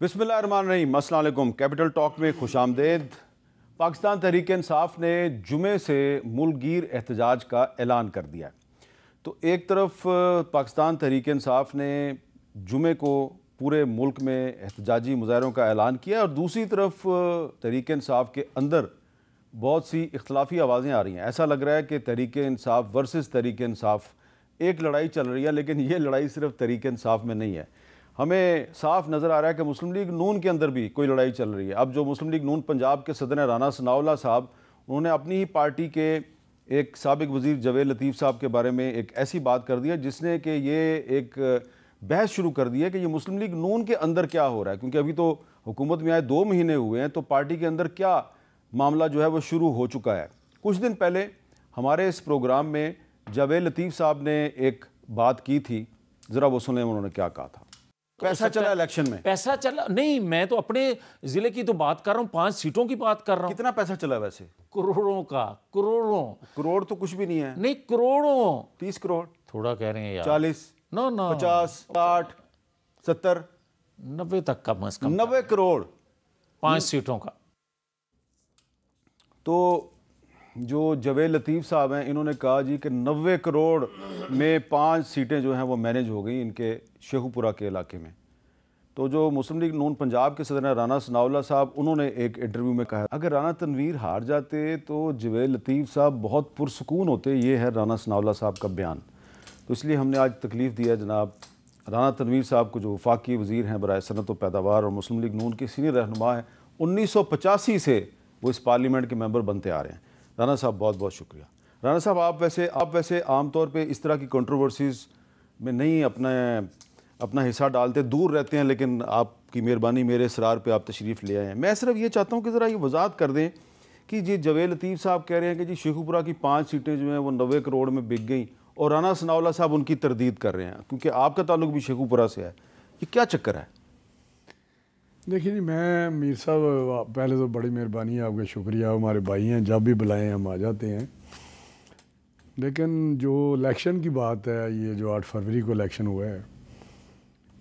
बिस्मिल्लाहिर्रहमानिर्रहीम, अस्सलाम वालेकुम। कैपिटल टॉक में खुशामदेद। पाकिस्तान तहरीक इंसाफ ने जुमे से मुल्कगीर एहतजाज का ऐलान कर दिया। तो एक तरफ पाकिस्तान तहरीक इंसाफ ने जुमे को पूरे मुल्क में एहतजाजी मुजाहरों का ऐलान किया और दूसरी तरफ तहरीक इंसाफ के अंदर बहुत सी इख्तलाफी आवाज़ें आ रही हैं। ऐसा लग रहा है कि तहरीक इंसाफ वर्सेस तहरीक इंसाफ एक लड़ाई चल रही है, लेकिन ये लड़ाई सिर्फ तहरीक इंसाफ में नहीं है। हमें साफ नज़र आ रहा है कि मुस्लिम लीग नून के अंदर भी कोई लड़ाई चल रही है। अब जो मुस्लिम लीग नून पंजाब के सदर राना सनाउल्लाह साहब, उन्होंने अपनी ही पार्टी के एक साबिक वज़ीर जवेद लतीफ़ साहब के बारे में एक ऐसी बात कर दी है जिसने कि ये एक बहस शुरू कर दी है कि ये मुस्लिम लीग नून के अंदर क्या हो रहा है, क्योंकि अभी तो हुकूमत में आए 2 महीने हुए हैं, तो पार्टी के अंदर क्या मामला जो है वो शुरू हो चुका है। कुछ दिन पहले हमारे इस प्रोग्राम में जवेद लतीफ़ साहब ने एक बात की थी, ज़रा वो सुने उन्होंने क्या कहा था। पैसा चला इलेक्शन में, पैसा चला नहीं, मैं तो अपने जिले की तो बात कर रहा हूँ, 5 सीटों की बात कर रहा हूँ। कितना पैसा चला वैसे? करोड़ों का, करोड़ों। करोड़ तो कुछ भी नहीं है। नहीं, करोड़ों। 30 करोड़ थोड़ा कह रहे हैं यार। 40 नो 50 60 70 90 तक कम से कम 90 करोड़ 5 सीटों का। तो जो जवेद लतीफ़ साहब हैं, इन्होंने कहा जी कि 90 करोड़ में 5 सीटें जो हैं वो मैनेज हो गई इनके शेखुपुरा के इलाके में। तो जो मुस्लिम लीग नून पंजाब के सदर राना सनाउल्लाह साहब, उन्होंने एक इंटरव्यू में कहा अगर राना तनवीर हार जाते तो जवेद लतीफ़ साहब बहुत पुरसकून होते। ये है राना सनाउल्लाह साहब का बयान। तो इसलिए हमने आज तकलीफ़ दिया जनाब राना तनवीर साहब को, जो वफाकी वज़ीर हैं बराए सनत व पैदावार और मुस्लिम लीग नून के सीनियर रहनुमा हैं। 1985 से वो इस पार्लियामेंट के मेंबर बनते आ रहे हैं। राना साहब बहुत बहुत शुक्रिया। राना साहब, आप वैसे आम तौर पे इस तरह की कंट्रोवर्सीज़ में नहीं अपना हिस्सा डालते, दूर रहते हैं, लेकिन आपकी मेहरबानी, मेरे इसरार पे आप तशरीफ़ ले आए हैं। मैं सिर्फ ये चाहता हूँ कि ज़रा ये वजाहत कर दें कि जी जवेद लतीफ़ साहब कह रहे हैं कि जी शेखुपुरा की 5 सीटें जो हैं वो 90 करोड़ में बिक गई और राना सनाउल्लाह साहब उनकी तरदीद कर रहे हैं, क्योंकि आपका ताल्लुक भी शेखुपुरा से है। ये क्या चक्कर है? देखिए जी, मैं मीर साहब पहले तो बड़ी मेहरबानी है, आपका शुक्रिया। हमारे भाई हैं, जब भी बुलाएं हम आ जाते हैं। लेकिन जो इलेक्शन की बात है, ये जो 8 फरवरी को इलेक्शन हुआ है,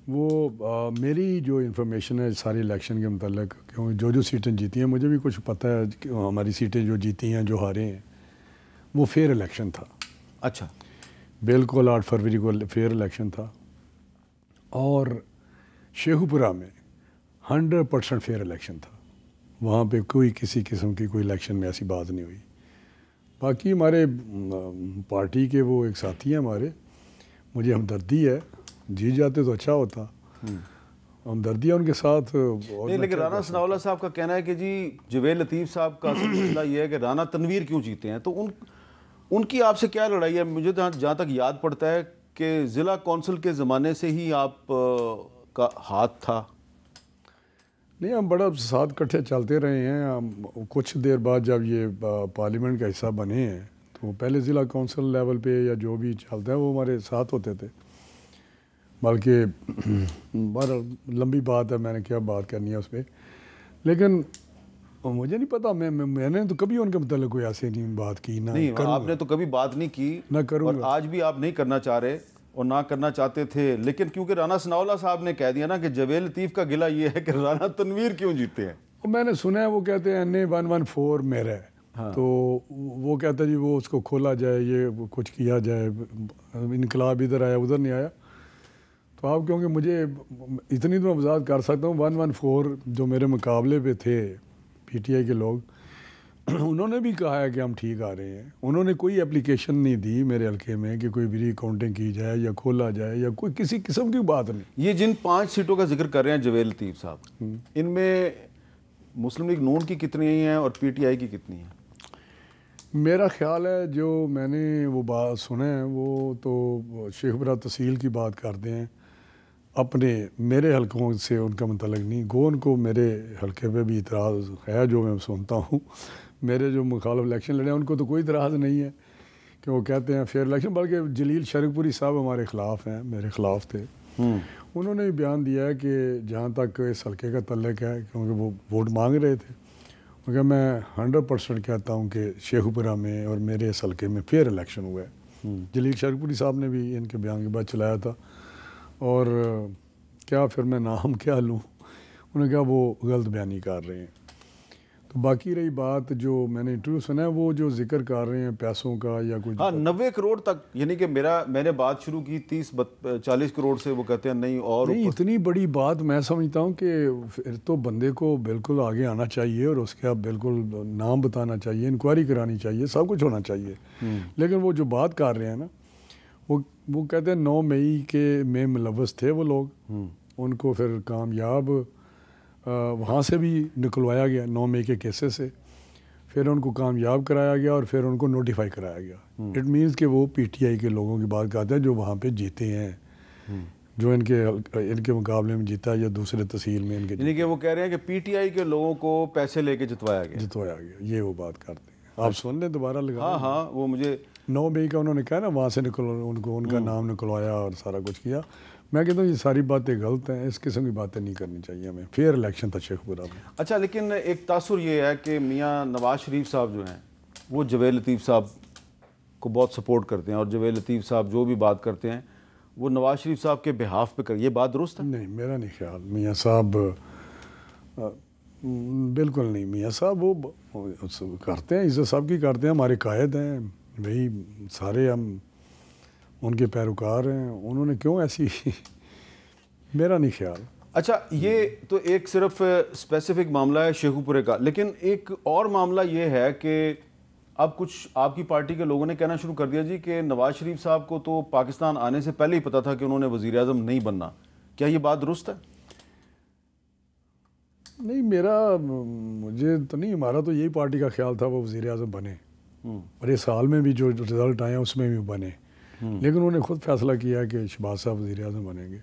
वो मेरी जो इन्फॉर्मेशन है सारी इलेक्शन के मतलब, क्योंकि जो सीटें जीती हैं मुझे भी कुछ पता है कि हमारी सीटें जो जीती हैं, जो हारे हैं, वो फेयर इलेक्शन था। अच्छा, बिल्कुल 8 फरवरी को फेयर इलेक्शन था और शेखुपुरा में 100% फेयर इलेक्शन था। वहाँ पे कोई किसी किस्म की कोई इलेक्शन में ऐसी बात नहीं हुई। बाकी हमारे पार्टी के वो एक साथी हैं हमारे, मुझे हमदर्दी है, जीत जाते तो अच्छा होता। हमदर्दी है उनके साथ। नहीं, लेकिन राना सनाउल्लाह साहब का कहना है कि जी जवेद लतीफ़ साहब का मसला ये है कि राना तनवीर क्यों जीते हैं, तो उनकी आपसे क्या लड़ाई है? मुझे जहाँ तक याद पड़ता है कि ज़िला कौंसिल के ज़माने से ही आप का हाथ था। नहीं, हम बड़ा साथ इकट्ठे चलते रहे हैं। हम कुछ देर बाद जब ये पार्लियामेंट का हिस्सा बने हैं, तो पहले ज़िला कौंसिल लेवल पे या जो भी चलता है वो हमारे साथ होते थे। बल्कि बड़ा लंबी बात है, मैंने क्या बात करनी है उस पर, लेकिन मुझे नहीं पता। मैंने तो कभी उनके मतलब कोई ऐसे नहीं बात की। नहीं, आपने तो कभी बात नहीं की, ना करूँगा, और आज भी आप नहीं करना चाह रहे और ना करना चाहते थे। लेकिन क्योंकि राना सनाउल्लाह साहब ने कह दिया ना कि जवेद लतीफ़ का गिला ये है कि राना तनवीर क्यों जीते हैं। और मैंने सुना है वो कहते हैं NA 114 मेरा है। हाँ। तो वो कहता है जी वो उसको खोला जाए, ये कुछ किया जाए, इनकलाब इधर आया उधर नहीं आया। तो आप, क्योंकि मुझे इतनी तो मैं वजाहत कर सकता हूँ, 114 जो मेरे मुकाबले पे थे PTI के लोग, उन्होंने भी कहा है कि हम ठीक आ रहे हैं। उन्होंने कोई एप्लीकेशन नहीं दी मेरे हल्के में कि कोई री काउंटिंग की जाए या खोला जाए या कोई किसी किस्म की बात नहीं। ये जिन 5 सीटों का जिक्र कर रहे हैं जवेद लतीफ़ साहब, इनमें मुस्लिम लीग नून की कितनी हैं और PTI की कितनी हैं? मेरा ख्याल है जो मैंने वो बात सुना है वो तो शेखपुरा तहसील की बात करते हैं। अपने मेरे हलकों से उनका मतलब नहीं, गो उनको मेरे हलके पे भी इतराज़ है जो मैं सुनता हूँ। मेरे जो मुखालिफ इलेक्शन लड़े हैं उनको तो कोई इतराज़ नहीं है कि वो कहते हैं फेयर इलेक्शन। बल्कि जलील शरीफपुरी साहब हमारे ख़िलाफ़ हैं, मेरे ख़िलाफ़ थे। उन्होंने भी बयान दिया है कि जहाँ तक इस हल्के का तल्लुक़ है, क्योंकि वो वोट मांग रहे थे, क्योंकि मैं 100% कहता हूँ कि शेखुपुरा में और मेरे इस हल्के में फेयर इलेक्शन हुआ है। जलील शरीफपुरी साहब ने भी इनके बयान के बाद चलाया था। और क्या फिर मैं नाम क्या लूँ, उन्होंने कहा वो गलत बयानी कर रहे हैं। तो बाकी रही बात जो मैंने इंटरव्यू सुना है, वो जो जिक्र कर रहे हैं पैसों का या कुछ, हाँ 90 करोड़ तक, यानी कि मैंने बात शुरू की 30-40 करोड़ से, वो कहते हैं नहीं और नहीं इतनी बड़ी बात मैं समझता हूँ कि फिर तो बंदे को बिल्कुल आगे आना चाहिए और उसके आप बिल्कुल नाम बताना चाहिए, इंक्वायरी करानी चाहिए, सब कुछ होना चाहिए। लेकिन वो जो बात कर रहे हैं ना, वो कहते हैं 9 मई के में मुलव्वस थे वो लोग, उनको फिर कामयाब वहाँ से भी निकलवाया गया 9 मई के केसेस से, फिर उनको कामयाब कराया गया और फिर उनको नोटिफाई कराया गया। इट मीन्स कि वो पीटीआई के लोगों की बात करते हैं जो वहाँ पे जीते हैं, जो इनके मुकाबले में जीता या दूसरे तहसील में इनके, यानी कि वो कह रहे हैं कि पीटीआई के लोगों को पैसे लेके जितवाया गया, ये वो बात करते हैं। आप सुन लें दोबारा लगा। हाँ हाँ, वो मुझे 9 मई का उन्होंने कहा ना, वहाँ से उनका नाम निकलवाया और सारा कुछ किया। मैं कहता हूँ ये सारी बातें गलत हैं, इस किस्म की बातें नहीं करनी चाहिए हमें। फेयर इलेक्शन था शेखपुरा में। अच्छा, लेकिन एक तासुर ये है कि मियाँ नवाज शरीफ साहब जो हैं वो जवेद लतीफ़ साहब को बहुत सपोर्ट करते हैं, और जवेद लतीफ़ साहब जो भी बात करते हैं वो नवाज शरीफ साहब के बिहाफ पे कर, ये बात दुरुस्त है? नहीं, मेरा नहीं ख्याल। मियाँ साहब बिल्कुल नहीं। मियाँ साहब वो करते हैं, इज्जत साहब की करते हैं, हमारे कायद हैं भाई, सारे हम उनके पैरोकार हैं, उन्होंने क्यों ऐसी मेरा नहीं ख्याल। अच्छा, ये तो एक सिर्फ स्पेसिफिक मामला है शेखुपुरे का, लेकिन एक और मामला ये है कि अब कुछ आपकी पार्टी के लोगों ने कहना शुरू कर दिया जी कि नवाज शरीफ साहब को तो पाकिस्तान आने से पहले ही पता था कि उन्होंने वज़ीर आज़म नहीं बनना। क्या ये बात दुरुस्त है? नहीं, मुझे तो नहीं, हमारा तो यही पार्टी का ख्याल था वो वज़ीर आज़म बने, और इस साल में भी जो रिज़ल्ट आए हैं उसमें भी बने। लेकिन उन्होंने खुद फैसला किया कि शहबाज साहब वज़ीर आज़म बनेंगे।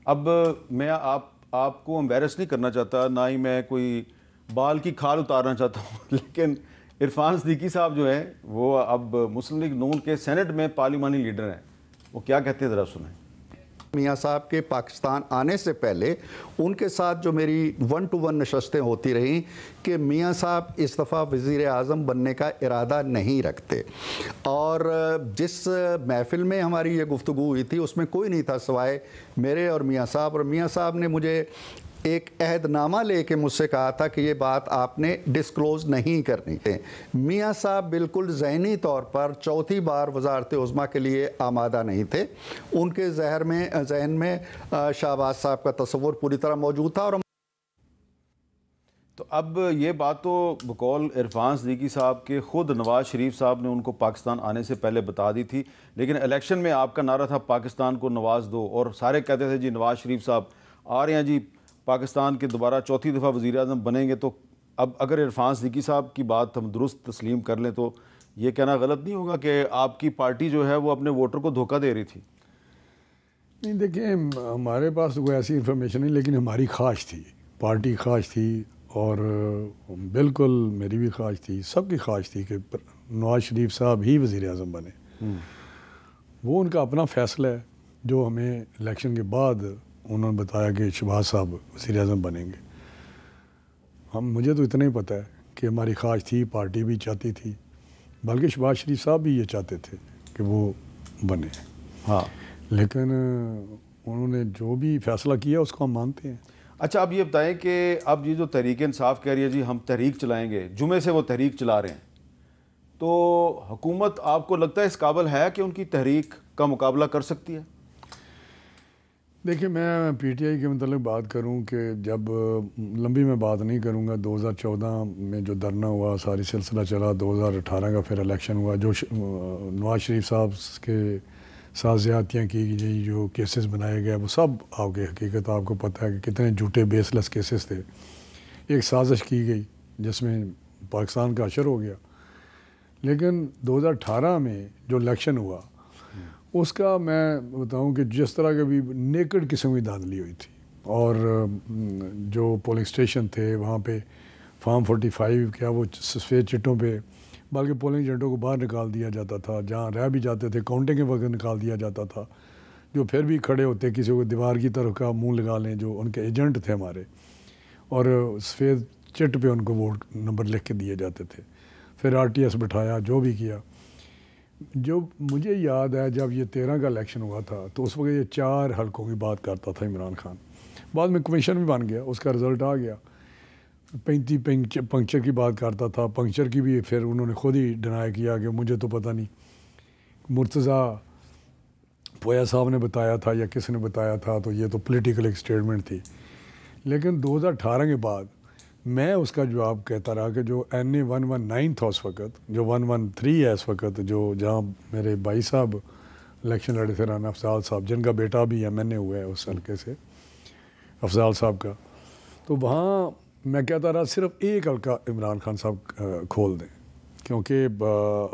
अब मैं आपको एम्बेरस नहीं करना चाहता, ना ही मैं कोई बाल की खाल उतारना चाहता हूँ, लेकिन इरफान सिद्दीकी साहब जो हैं वो अब मुस्लिम लीग नून के सेनेट में पार्लिमानी लीडर हैं, वो क्या कहते हैं ज़रा सुनें। मियाँ साहब के पाकिस्तान आने से पहले उनके साथ जो मेरी 1-to-1 नशस्तें होती रहीं कि मियाँ साहब इस दफ़ा वज़ीर आज़म बनने का इरादा नहीं रखते, और जिस महफ़िल में हमारी ये गुफ्तगू हुई थी उसमें कोई नहीं था सिवाय मेरे और मियाँ साहब, और मियाँ साहब ने मुझे एक अहदनामा लेके मुझसे कहा था कि ये बात आपने डिस्क्लोज़ नहीं करनी है। मियाँ साहब बिल्कुल ज़हनी तौर पर चौथी बार वज़ारत उज़्मा के लिए आमादा नहीं थे। उनके जहन में शहबाज साहब का तस्वुर पूरी तरह मौजूद था। और तो अब ये बात तो बकौल इरफान सिद्दीकी साहब के ख़ुद नवाज़ शरीफ साहब ने उनको पाकिस्तान आने से पहले बता दी थी, लेकिन इलेक्शन में आपका नारा था पाकिस्तान को नवाज दो, और सारे कहते थे जी नवाज़ शरीफ साहब आ रहे हैं जी, पाकिस्तान के दोबारा चौथी दफ़ा वज़ीर आज़म बनेंगे। तो अब अगर इरफान सिद्दीकी साहब की बात हम दुरुस्त तस्लीम कर लें तो ये कहना गलत नहीं होगा कि आपकी पार्टी जो है वो अपने वोटर को धोखा दे रही थी? नहीं, देखिए हमारे पास तो कोई ऐसी इन्फॉर्मेशन नहीं, लेकिन हमारी ख्वाहिश थी, पार्टी ख्वाहिश थी, और बिल्कुल मेरी भी ख्वाहिश थी, सबकी ख्वाहिश थी कि नवाज शरीफ साहब ही वज़ीर आज़म बने। वो उनका अपना फ़ैसला है, जो हमें इलेक्शन के बाद उन्होंने बताया कि शहबाज साहब वज़ीर आज़म बनेंगे। मुझे तो इतना ही पता है कि हमारी ख्वाहिश थी, पार्टी भी चाहती थी, बल्कि शहबाज शरीफ साहब भी ये चाहते थे कि वो बने। हाँ, लेकिन उन्होंने जो भी फैसला किया उसको हम मानते हैं। अच्छा, अब ये बताएं कि अब ये जो तहरीक इंसाफ कह रही है जी हम तहरीक चलाएंगे, जुमे से वो तहरीक चला रहे हैं, तो हुकूमत आपको लगता है इस काबिल है कि उनकी तहरीक का मुकाबला कर सकती है? देखिए, मैं पीटीआई के मतलब बात करूं कि जब लंबी मैं बात नहीं करूंगा, 2014 में जो धरना हुआ, सारी सिलसिला चला, 2018 का फिर इलेक्शन हुआ, जो नवाज शरीफ साहब के साथ ज़्यादतियाँ की गई, जो केसेस बनाए गए, वो सब आपके हकीकत आपको पता है कि कितने झूठे बेसलेस केसेस थे। एक साजिश की गई जिसमें पाकिस्तान का असर हो गया। लेकिन 2018 में जो इलेक्शन हुआ उसका मैं बताऊं कि जिस तरह के भी नेकड किस्म की धांधली हुई थी, और जो पोलिंग स्टेशन थे वहाँ पे फार्म 45 क्या वो सफ़ेद चिट्टों पे, बल्कि पोलिंग एजेंटों को बाहर निकाल दिया जाता था, जहाँ रह भी जाते थे काउंटिंग के वक्त निकाल दिया जाता था, जो फिर भी खड़े होते किसी को दीवार की तरफ का मुंह लगा लें, जो उनके एजेंट थे हमारे, और सफ़ेद चिट पे उनको वोट नंबर लिख के दिए जाते थे। फिर RTS बिठाया, जो भी किया। जो मुझे याद है जब ये 13 का इलेक्शन हुआ था तो उस वक्त ये 4 हलकों की बात करता था इमरान खान, बाद में कमीशन भी बन गया, उसका रिज़ल्ट आ गया। 35 पंक्चर की बात करता था, पंक्चर की भी फिर उन्होंने खुद ही डिनाई किया कि मुझे तो पता नहीं, मुर्तज़ा पोया साहब ने बताया था या किसी ने बताया था, तो ये तो पॉलिटिकल एक स्टेटमेंट थी। लेकिन 2018 के बाद मैं उसका जवाब कहता रहा कि जो NA 119 था उस वक़्त, जो 113 है इस वक़्त, जो जहाँ मेरे भाई साहब इलेक्शन लड़े थे, राना अफजाल साहब, जिनका बेटा भी MNA हुआ है उस हल्के से, अफजाल साहब का, तो वहाँ मैं कहता रहा सिर्फ एक हल्का इमरान खान साहब खोल दें, क्योंकि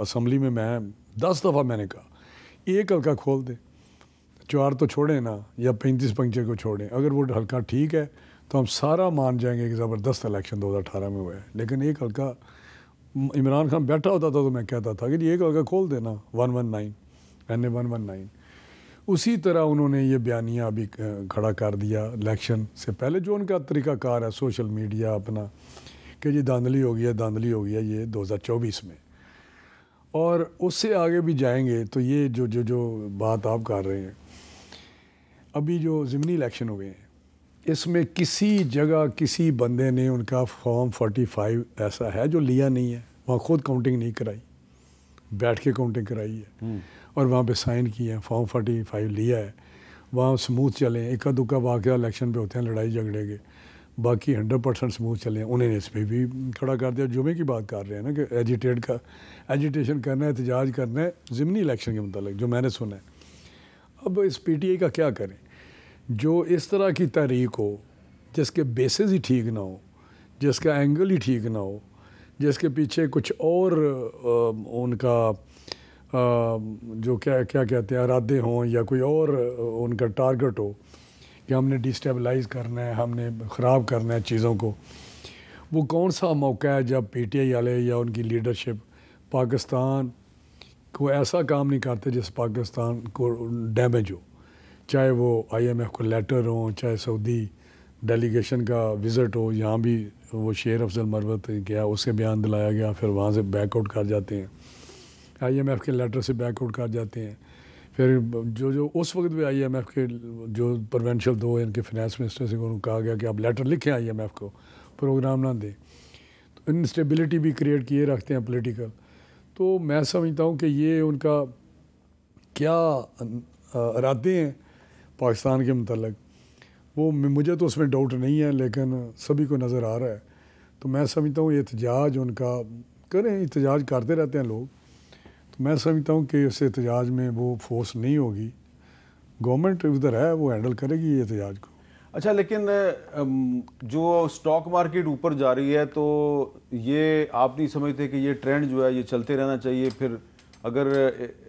असम्बली में मैं 10 दफ़ा मैंने कहा एक हल्का खोल दें, 4 तो छोड़ें ना, या 35 पंक्चर को छोड़ें। अगर वो हल्का ठीक है तो हम सारा मान जाएंगे कि ज़बरदस्त इलेक्शन 2018 में हुआ है। लेकिन एक हल्का इमरान खान बैठा होता था तो मैं कहता था कि एक हल्का खोल देना 119 NA 119। उसी तरह उन्होंने ये बयानिया अभी खड़ा कर दिया इलेक्शन से पहले, जो उनका तरीक़ाकार है सोशल मीडिया अपना, कि जी धांधली हो गया, धांधली हो गया ये 2024 में। और उससे आगे भी जाएंगे तो ये जो जो जो बात आप कर रहे हैं, अभी जो ज़िमनी इलेक्शन हुए हैं, इसमें किसी जगह किसी बंदे ने उनका फॉर्म 45 ऐसा है जो लिया नहीं है, वहाँ खुद काउंटिंग नहीं कराई, बैठ के काउंटिंग कराई है और वहाँ पे साइन किए हैं, फॉर्म 45 लिया है, वहाँ स्मूथ चले। इक्का दुक्का वाक़या इलेक्शन पे होते हैं लड़ाई झगड़े के, बाकी 100% स्मूथ चले हैं। उन्होंने इस पर भी खड़ा कर दिया। जुमे की बात कर रहे हैं ना कि एजिटेशन करना है, एहतजाज करना है ज़िमनी इलेक्शन के मतलब, जो मैंने सुना है। अब इस PTI का क्या करें जो इस तरह की तहरीक हो, जिसके बेसिस ही ठीक ना हो, जिसका एंगल ही ठीक ना हो, जिसके पीछे कुछ और उनका जो क्या क्या कहते हैं इरादे हों, या कोई और उनका टारगेट हो कि हमने डिस्टेबलाइज़ करना है, हमने ख़राब करना है चीज़ों को। वो कौन सा मौका है जब PTI वाले या उनकी लीडरशिप पाकिस्तान को ऐसा काम नहीं करते जिस पाकिस्तान को डैमेज हो, चाहे वो IMF को लेटर हो, चाहे सऊदी डेलीगेशन का विज़िट हो, यहाँ भी वो शेर अफजल मरवत गया, उससे बयान दिलाया गया, फिर वहाँ से बैकआउट कर जाते हैं, IMF के लेटर से बैकआउट कर जाते हैं। फिर जो उस वक्त भी IMF के जो प्रोविंशियल 2 इनके फाइनेंस मिनिस्टर से उन्होंने कहा गया कि आप लेटर लिखें IMF को, प्रोग्राम ना दें, तो इंस्टेबिलिटी भी क्रिएट किए रखते हैं पॉलिटिकल। तो मैं समझता हूँ कि ये उनका क्या इरादे हैं पाकिस्तान के मतलब, वो मुझे तो उसमें डाउट नहीं है, लेकिन सभी को नज़र आ रहा है। तो मैं समझता हूँ एहतजाज उनका करें, एहतजाज करते रहते हैं लोग, तो मैं समझता हूँ कि इस एहतजाज में वो फोर्स नहीं होगी, गवर्नमेंट उधर है वो हैंडल करेगी एहतजाज को। अच्छा, लेकिन जो स्टॉक मार्केट ऊपर जा रही है, तो ये आप नहीं समझते कि ये ट्रेंड जो है ये चलते रहना चाहिए? फिर अगर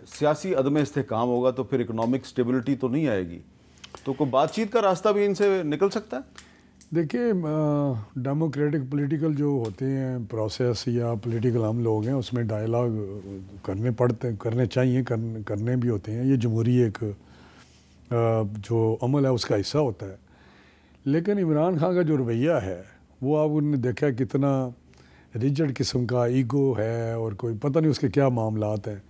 सियासी अदम इस्तेहकाम होगा तो फिर इकोनॉमिक स्टेबिलिटी तो नहीं आएगी, तो कोई बातचीत का रास्ता भी इनसे निकल सकता है? देखिए, डेमोक्रेटिक पॉलिटिकल जो होते हैं प्रोसेस या पॉलिटिकल हम लोग हैं, उसमें डायलॉग करने चाहिए, करने भी होते हैं। ये जमहूरी एक जो अमल है उसका हिस्सा होता है। लेकिन इमरान खान का जो रवैया है वो आपने देखा है कितना रिजिड किस्म का ईगो है, और कोई पता नहीं उसके क्या मामलात हैं।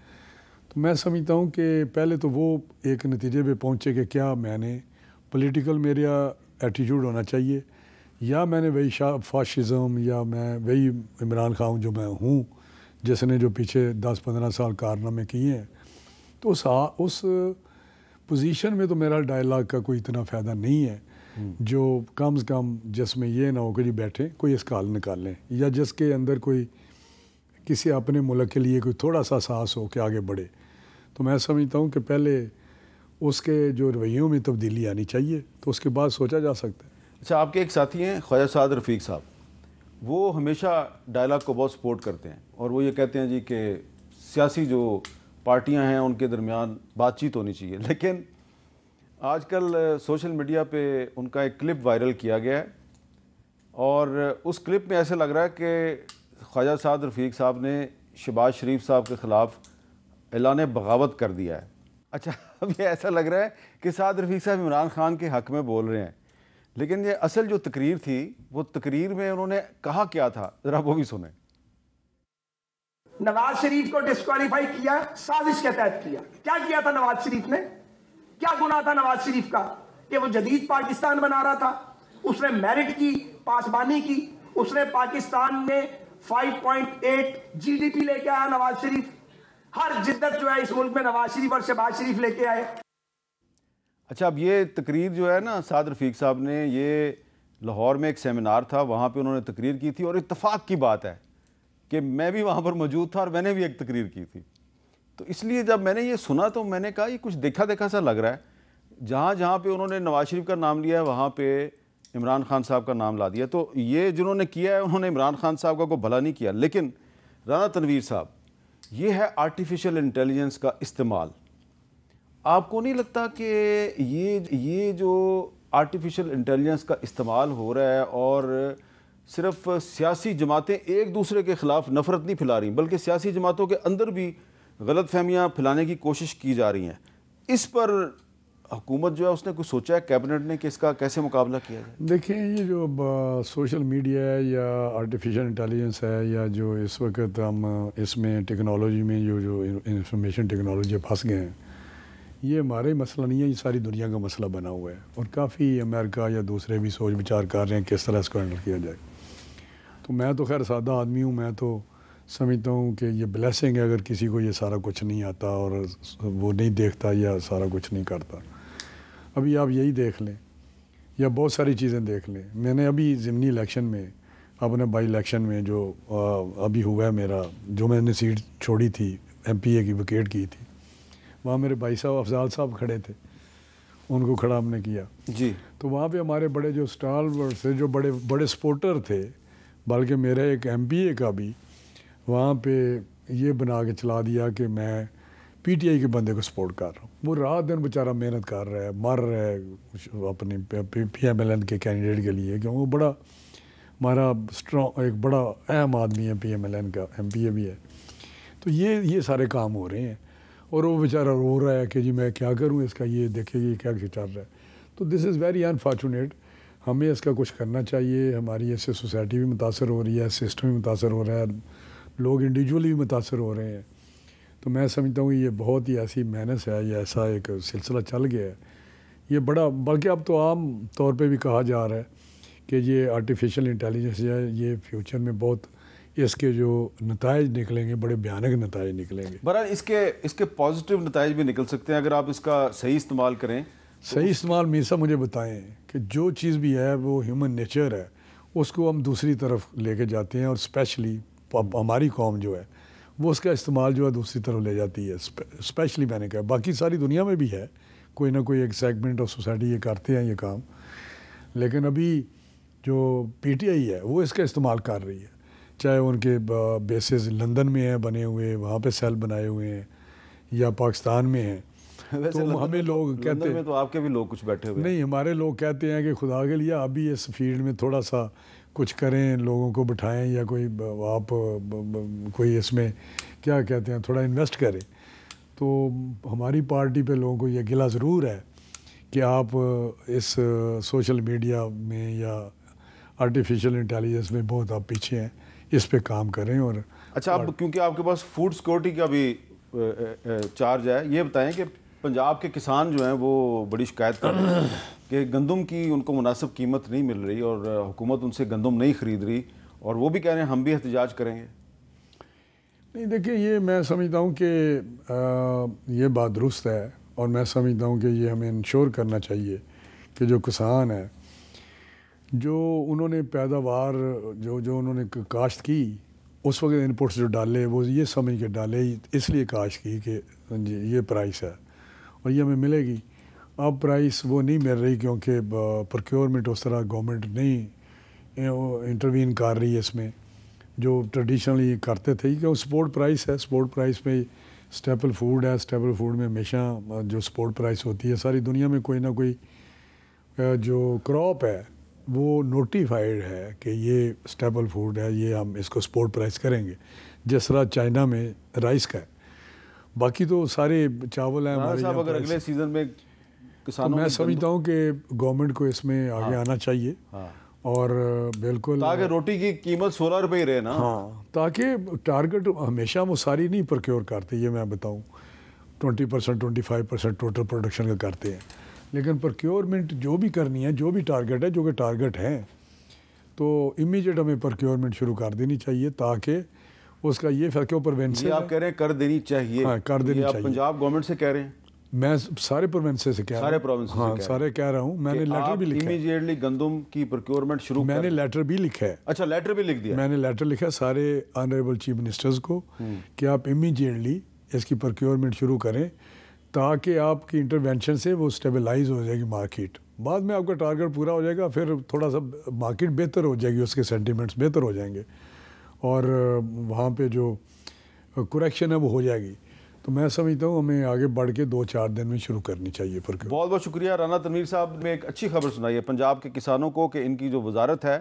तो मैं समझता हूँ कि पहले तो वो एक नतीजे पे पहुँचे कि क्या मैंने पॉलिटिकल मेरा एटीट्यूड होना चाहिए, या मैंने वही फाशिज़म, या मैं वही इमरान खान जो मैं हूँ, जिसने जो पीछे 10-15 साल कारनामे किए हैं। तो उस पोजीशन में तो मेरा डायलॉग का कोई इतना फ़ायदा नहीं है, जो कम से कम जिसमें ये ना हो कि जी बैठे कोई इसका हल निकालें, या जिसके अंदर कोई किसी अपने मुल्क के लिए कोई थोड़ा सा साहस हो कि आगे बढ़े। तो मैं समझता हूँ कि पहले उसके जो रवैयों में तब्दीली आनी चाहिए, तो उसके बाद सोचा जा सकता है। अच्छा, आपके एक साथी हैं ख्वाजा साद रफ़ीक साहब, वो हमेशा डायलॉग को बहुत सपोर्ट करते हैं, और वो ये कहते हैं जी कि सियासी जो पार्टियां हैं उनके दरमियान बातचीत होनी चाहिए। लेकिन आजकल सोशल मीडिया पे उनका एक क्लिप वायरल किया गया है, और उस क्लिप में ऐसे लग रहा है कि ख्वाजा साद रफ़ीक साहब ने शहबाज शरीफ साहब के ख़िलाफ़ ऐलान बगावत कर दिया है। अच्छा, अब ये ऐसा लग रहा है कि साद रफ़ीक साहब इमरान खान के हक़ में बोल रहे हैं, लेकिन ये असल जो तकरीर थी, वो तकरीर में उन्होंने कहा क्या था, ज़रा वो भी सुने। नवाज शरीफ को डिस्क्वालीफाई किया, साजिश के तहत किया। क्या किया था नवाज शरीफ ने? क्या गुनाह था नवाज शरीफ का? कि वो जदीद पाकिस्तान बना रहा था। उसने मेरिट की, पासबानी की, उसने पाकिस्तान में 5.8 GDP लेके आया नवाज शरीफ। हर जिद्दत जो है इस मुल्क में नवाज शरीफ और शहबाज शरीफ लेके आए। अच्छा, अब ये तकरीर जो है ना, साद रफीक साहब ने, ये लाहौर में एक सेमिनार था, वहाँ पे उन्होंने तकरीर की थी और इत्तफाक की बात है कि मैं भी वहाँ पर मौजूद था और मैंने भी एक तकरीर की थी। तो इसलिए जब मैंने ये सुना तो मैंने कहा ये कुछ देखा देखा सा लग रहा है। जहाँ जहाँ पे उन्होंने नवाज शरीफ का नाम लिया है वहाँ पे इमरान खान साहब का नाम ला दिया। तो ये जिन्होंने किया है उन्होंने इमरान खान साहब का कोई भला नहीं किया। लेकिन राना तनवीर साहब, ये है आर्टिफिशियल इंटेलिजेंस का इस्तेमाल। आपको नहीं लगता कि ये जो आर्टिफिशियल इंटेलिजेंस का इस्तेमाल हो रहा है और सिर्फ सियासी जमातें एक दूसरे के ख़िलाफ़ नफ़रत नहीं फैला रही, बल्कि सियासी जमातों के अंदर भी गलत फहमियाँ फैलाने की कोशिश की जा रही हैं, इस पर हुकूमत जो है उसने कुछ सोचा है कैबिनेट ने कि इसका कैसे मुकाबला किया जाए? देखिए, ये जो सोशल मीडिया है या आर्टिफिशियल इंटेलिजेंस है या जो इस वक्त हम इसमें टेक्नोलॉजी में जो इंफॉर्मेशन टेक्नोलॉजी फंस गए हैं, ये हमारे मसला नहीं है, ये सारी दुनिया का मसला बना हुआ है। और काफ़ी अमेरिका या दूसरे भी सोच विचार कर रहे हैं किस तरह इसको हैंडल किया जाए। तो मैं तो खैर सादा आदमी हूँ, मैं तो समझता हूँ कि ये ब्लेसिंग है अगर किसी को ये सारा कुछ नहीं आता और वो नहीं देखता या सारा कुछ नहीं करता। अभी आप यही देख लें या बहुत सारी चीज़ें देख लें। मैंने अभी ज़िमनी इलेक्शन में, अपने बाई इलेक्शन में जो अभी हुआ है मेरा, जो मैंने सीट छोड़ी थी MPA की, विकेट की थी, वहाँ मेरे भाई साहब अफजाल साहब खड़े थे, उनको खड़ा हमने किया जी। तो वहाँ पे हमारे बड़े जो स्टार थे, जो बड़े बड़े सपोर्टर थे, बल्कि मेरा एक MPA का भी वहाँ पे ये बना के चला दिया कि मैं PTI के बंदे को सपोर्ट कर रहा हूँ। वो रात दिन बेचारा मेहनत कर रहा है, मर रहा है अपनी PMLN के कैंडिडेट के लिए, क्योंकि वो बड़ा हमारा स्ट्रॉन्ग, एक बड़ा अहम आदमी है, PMLN का MPA भी है। तो ये सारे काम हो रहे हैं और वो बेचारा रो रहा है कि जी मैं क्या करूँ इसका, ये देखिए ये क्या चल रहा है। तो दिस इज़ वेरी अनफॉर्चुनेट। हमें इसका कुछ करना चाहिए। हमारी ऐसे सोसाइटी भी मुतासर हो रही है, सिस्टम भी मुतासर हो रहा है, लोग इंडिविजुअली भी मुतासर हो रहे हैं। तो मैं समझता हूँ ये बहुत ही ऐसी मेहनत है, ये ऐसा एक सिलसिला चल गया है ये बड़ा, बल्कि अब तो आम तौर पे भी कहा जा रहा है कि ये आर्टिफिशियल इंटेलिजेंस है, ये फ्यूचर में बहुत इसके जो नताइज निकलेंगे, बड़े भयानक नताइज निकलेंगे। बहरहाल इसके पॉजिटिव नताइज भी निकल सकते हैं अगर आप इसका सही इस्तेमाल करें। सही इस्तेमाल मीसा मुझे बताएं कि जो चीज़ भी है वो ह्यूमन नेचर है, उसको हम दूसरी तरफ लेके जाते हैं और स्पेशली हमारी कौम जो है वो उसका इस्तेमाल जो है दूसरी तरफ ले जाती है। स्पेशली मैंने कहा बाकी सारी दुनिया में भी है, कोई ना कोई एक सेगमेंट ऑफ सोसाइटी ये करते हैं ये काम, लेकिन अभी जो PTI है वो इसका इस्तेमाल कर रही है। चाहे उनके बेसिस लंदन में हैं बने हुए, वहाँ पे सेल बनाए हुए हैं, या पाकिस्तान में हैं। तो हमें लोग कहते हैं, तो आपके भी लोग कुछ बैठे हुए नहीं, हमारे लोग कहते हैं कि खुदा के लिए अभी इस फील्ड में थोड़ा सा कुछ करें, लोगों को बिठाएं या कोई आप कोई इसमें क्या कहते हैं थोड़ा इन्वेस्ट करें। तो हमारी पार्टी पे लोगों को ये गिला ज़रूर है कि आप इस सोशल मीडिया में या आर्टिफिशियल इंटेलिजेंस में बहुत आप पीछे हैं, इस पे काम करें। और अच्छा, अब क्योंकि आपके पास फूड सिक्योरिटी का भी चार्ज है, ये बताएं कि पंजाब के किसान जो हैं वो बड़ी शिकायत कर रहे हैं कि गंदम की उनको मुनासिब कीमत नहीं मिल रही और हुकूमत उनसे गंदम नहीं ख़रीद रही, और वो भी कह रहे हैं हम भी एहतजाज करेंगे। नहीं, देखिए, ये मैं समझता हूँ कि ये बात दुरुस्त है और मैं समझता हूँ कि ये हमें इंश्योर करना चाहिए कि जो किसान है, जो उन्होंने पैदावार जो उन्होंने काश्त की, उस वक्त इनपुट्स जो डाले वो ये समझ के डाले, इसलिए काश्त की कि ये प्राइस है और ये हमें मिलेगी। अब प्राइस वो नहीं मिल रही क्योंकि प्रोक्योरमेंट उस तरह गवर्नमेंट नहीं इंटरवीन कर रही है इसमें, जो ट्रेडिशनली करते थे। कि सपोर्ट प्राइस है, सपोर्ट प्राइस में स्टेपल फूड है, स्टेपल फूड में हमेशा जो सपोर्ट प्राइस होती है, सारी दुनिया में कोई ना कोई जो क्रॉप है वो नोटिफाइड है कि ये स्टेपल फूड है, ये हम इसको सपोर्ट प्राइस करेंगे, जिस तरह चाइना में राइस का है। बाकी तो सारे चावल हैं हमारे यहाँ। अगर अगले सीजन में किसानों तो मैं समझता हूँ कि गवर्नमेंट को इसमें आगे आना चाहिए। और बिल्कुल, ताकि रोटी की कीमत 16 रुपये ही रहे ना। हाँ, ताकि टारगेट हमेशा वो सारी नहीं प्रोक्योर करते, ये मैं बताऊँ 20% 25% टोटल प्रोडक्शन का करते हैं, लेकिन प्रोक्योरमेंट जो भी करनी है, जो भी टारगेट है, जो कि टारगेट है, तो इमीडिएट हमें प्रोक्योरमेंट शुरू कर देनी चाहिए, ताकि उसका ये फैक्टर प्रिवेंशन। आप कह रहे हैं कर देनी चाहिए। हाँ, कर देनी चाहिए। आप पंजाब गवर्नमेंट से कह रहे हैं? मैं सारे प्रोविंसेस से कह रहा हूँ। सारे प्रोविंसेस हाँ, सारे कह रहा हूँ। मैंने लेटर भी लिखा है। इमीडिएटली गंदम की प्रोक्योरमेंट शुरू मैंने लेटर भी लिखा है। अच्छा, लेटर भी लिख दिया? मैंने लेटर लिखा है सारे ऑनरेबल चीफ मिनिस्टर्स को कि आप इमीडिएटली इसकी प्रोक्योरमेंट शुरू करें, ताकि आपकी इंटरवेंशन से वो स्टेबलाइज हो जाएगी मार्केट। बाद में आपका टारगेट पूरा हो जाएगा, फिर थोड़ा सा मार्केट बेहतर हो जाएगी, उसके सेंटिमेंट्स बेहतर हो जाएंगे और वहाँ पे जो करेक्शन है वो हो जाएगी। तो मैं समझता हूँ हमें आगे बढ़ के 2-4 दिन में शुरू करनी चाहिए। बहुत बहुत शुक्रिया। राना तनवीर साहब ने एक अच्छी खबर सुनाई है पंजाब के किसानों को कि इनकी जो वजारत है,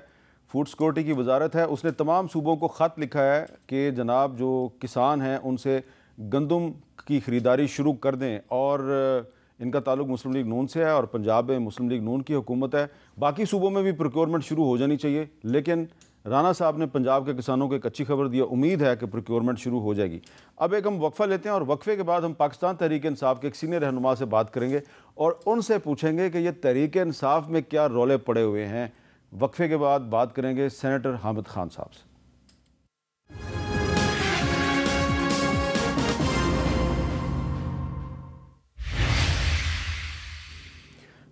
फूड सिक्योरिटी की वजारत है, उसने तमाम सूबों को ख़त लिखा है कि जनाब जो किसान हैं उनसे गंदम की ख़रीदारी शुरू कर दें। और इनका ताल्लुक मुस्लिम लीग नून से है और पंजाब में मुस्लिम लीग नून की हुकूमत है। बाकी सूबों में भी प्रोक्योरमेंट शुरू हो जानी चाहिए, लेकिन राना साहब ने पंजाब के किसानों को एक अच्छी खबर दी। उम्मीद है कि प्रोक्योरमेंट शुरू हो जाएगी। अब एक हम वक्फा लेते हैं और वक्फे के बाद हम पाकिस्तान तहरीक इंसाफ के एक सीनियर रहनुमा से बात करेंगे और उनसे पूछेंगे कि ये तहरीक इंसाफ में क्या रौले पड़े हुए हैं। वक्फे के बाद बात करेंगे सेनेटर हामिद खान साहब से।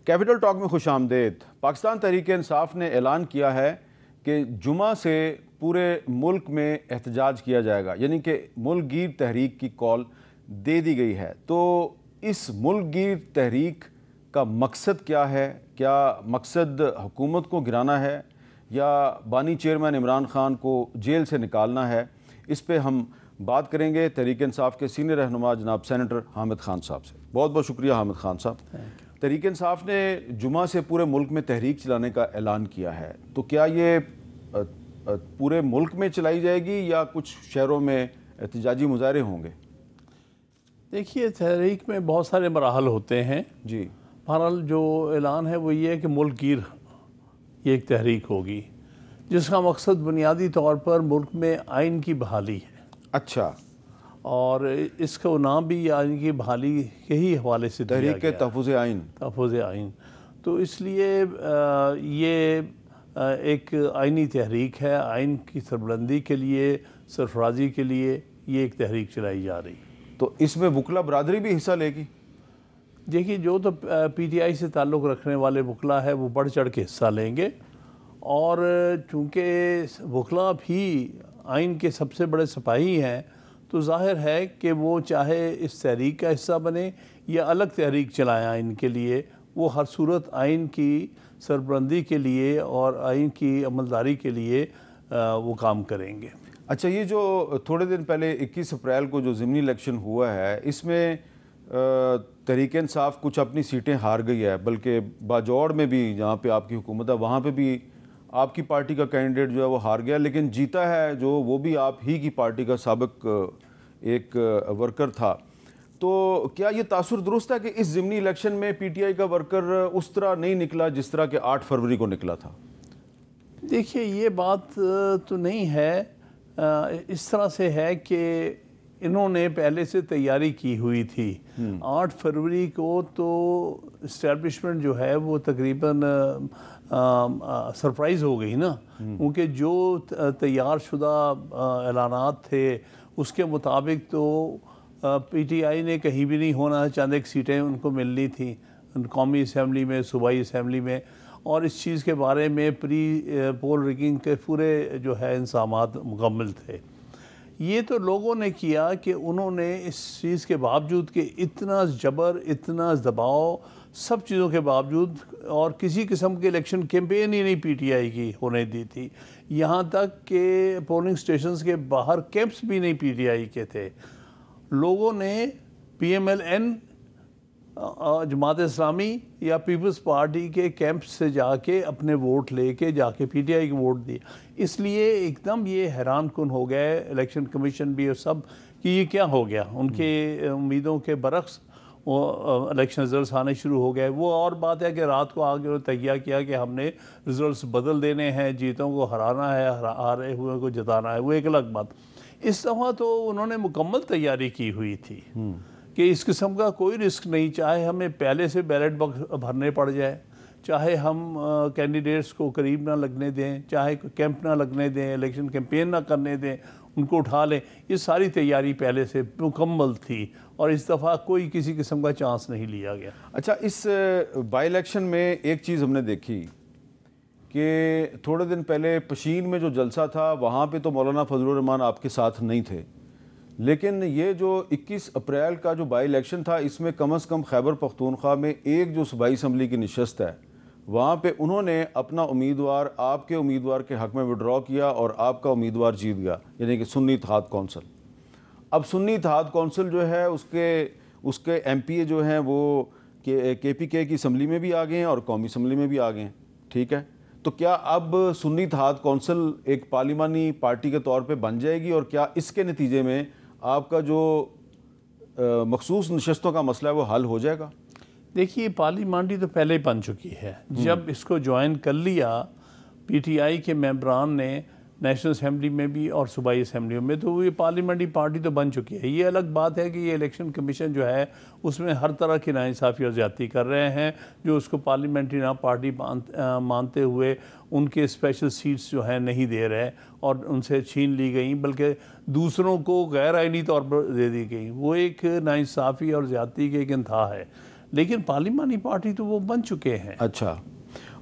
कैपिटल टॉक में खुश आमदेद। पाकिस्तान तहरीक इंसाफ ने ऐलान किया है कि जुमा से पूरे मुल्क में एहतजाज किया जाएगा, यानी कि मुल्कगीर तहरीक की कॉल दे दी गई है। तो इस मुल्कगीर तहरीक का मकसद क्या है? क्या मकसद हुकूमत को गिराना है या बानी चेयरमैन इमरान खान को जेल से निकालना है? इस पे हम बात करेंगे तहरीक इंसाफ के सीनियर रहनुमा जनाब सेनेटर हामिद खान साहब से। बहुत बहुत शुक्रिया हामिद खान साहब। तहरीक इंसाफ ने जुमा से पूरे मुल्क में तहरीक चलाने का ऐलान किया है, तो क्या ये पूरे मुल्क में चलाई जाएगी या कुछ शहरों में एहतजाजी मुजाहरे होंगे? देखिए, तहरीक में बहुत सारे मराहल होते हैं जी। बहरहाल जो ऐलान है वो ये है कि मुल्कगीर ये एक तहरीक होगी जिसका मकसद बुनियादी तौर पर मुल्क में आइन की बहाली है। अच्छा। और इसका नाम भी आइन की बहाली के ही हवाले से तहरीक के तहफ़्फ़ुज़ आइन। तहफ़्फ़ुज़ आइन। तो इसलिए ये एक आइनी तहरीक है। आइन की सरबलंदी के लिए, सरफराजी के लिए ये एक तहरीक चलाई जा रही। तो इसमें वकला बरादरी भी हिस्सा लेगी? देखिए, जो तो PTI से ताल्लुक़ रखने वाले वकला है वो बढ़ चढ़ के हिस्सा लेंगे। और चूँकि वकला भी आइन के सबसे बड़े सिपाही हैं, तो जाहिर है कि वो चाहे इस तहरीक का हिस्सा बने या अलग तहरीक चलाएं आइन के लिए, वो हर सूरत आइन की सरबलंदी के लिए और आइन की अमलदारी के लिए वो काम करेंगे। अच्छा, ये जो थोड़े दिन पहले 21 अप्रैल को जो ज़िमनी इलेक्शन हुआ है, इसमें तहरीक इंसाफ कुछ अपनी सीटें हार गई है, बल्कि बाजौड़ में भी जहाँ पे आपकी हुकूमत है वहाँ पे भी आपकी पार्टी का कैंडिडेट जो है वो हार गया, लेकिन जीता है जो वो भी आप ही की पार्टी का साबिक एक वर्कर था। तो क्या ये तासुर दुरुस्त है कि इस ज़िमनी इलेक्शन में PTI का वर्कर उस तरह नहीं निकला जिस तरह के 8 फरवरी को निकला था? देखिए, ये बात तो नहीं है। इस तरह से है कि इन्होंने पहले से तैयारी की हुई थी। 8 फरवरी को तो इस्टेब्लिशमेंट जो है वो तकरीबन सरप्राइज़ हो गई ना, क्योंकि जो तैयार शुदा ऐलानात थे उसके मुताबिक तो PTI ने कहीं भी नहीं होना, चंद एक सीटें उनको मिलनी थी कौमी असम्बली में, सूबाई असम्बली में, और इस चीज़ के बारे में प्री पोल रिगिंग के पूरे जो है इंसामात मुकम्मल थे। ये तो लोगों ने किया कि उन्होंने इस चीज़ के बावजूद कि इतना जबर, इतना दबाव, सब चीज़ों के बावजूद, और किसी किस्म के इलेक्शन कैंपेन ही नहीं PTI की होने दी थी। यहाँ तक कि पोलिंग स्टेशंस के बाहर कैंप्स भी नहीं PTI के थे। लोगों ने PMLN, जमात इस्लामी या पीपल्स पार्टी के कैंप से जाके अपने वोट लेके जाके PTI को वोट दिए। इसलिए एकदम ये हैरान कुन हो गए इलेक्शन कमीशन भी और सब कि ये क्या हो गया। उनके उम्मीदों के बरक्स वो इलेक्शन रिजल्ट्स आने शुरू हो गए। वो और बात है कि रात को आगे तैयार किया कि हमने रिजल्ट्स बदल देने हैं, जीतों को हराना है, हारे हुए को जिताना है, वो एक अलग बात। इस दफ़ा तो उन्होंने मुकम्मल तैयारी की हुई थी कि इस किस्म का कोई रिस्क नहीं, चाहे हमें पहले से बैलेट बॉक्स भरने पड़ जाए, चाहे हम कैंडिडेट्स को करीब ना लगने दें, चाहे कैंप ना लगने दें, इलेक्शन कैंपेन ना करने दें, उनको उठा लें, ये सारी तैयारी पहले से मुकम्मल थी और इस दफ़ा कोई किसी किस्म का चांस नहीं लिया गया। अच्छा, इस बाई इलेक्शन में एक चीज़ हमने देखी कि थोड़े दिन पहले पशीन में जो जलसा था वहाँ पे तो मौलाना फजलुर रहमान आपके साथ नहीं थे, लेकिन ये जो 21 अप्रैल का जो बाई इलेक्शन था इसमें कम से कम खैबर पख्तूनख्वा में एक जो सूबाई असम्बली की नशस्त है वहाँ पे उन्होंने अपना उम्मीदवार आपके उम्मीदवार के हक़ में विड्रॉ किया और आपका उम्मीदवार जीत गया, यानी कि सुन्नी इत्तेहाद कौंसिल। अब सुन्नी इत्तेहाद कौंसिल जो है उसके MPA जो हैं वो KPK की असम्बली में भी आ गए हैं और कौमी असम्बली में भी आ गए हैं, ठीक है। तो क्या अब सुन्नी इत्तेहाद कौंसिल एक पार्लिमानी पार्टी के तौर पे बन जाएगी और क्या इसके नतीजे में आपका जो मखसूस नशस्तों का मसला है वो हल हो जाएगा? देखिए, पार्लिमानी तो पहले ही बन चुकी है। जब इसको ज्वाइन कर लिया PTI के मेंबरान ने नेशनल असम्बली में भी और सूबाई असम्बली में, तो ये पार्लियामेंट्री पार्टी तो बन चुकी है। ये अलग बात है कि ये इलेक्शन कमीशन जो है उसमें हर तरह की नाइंसाफ़ी और ज़्यादती कर रहे हैं, जो उसको पार्लियामेंट्री ना पार्टी मानते हुए उनके स्पेशल सीट्स जो हैं नहीं दे रहे और उनसे छीन ली गई, बल्कि दूसरों को गैर आइनी तौर पर दे दी गई। वो एक नाइंसाफ़ी और ज़्यादती की एक इंतहा है, लेकिन पार्लिमानी पार्टी तो वो बन चुके हैं। अच्छा,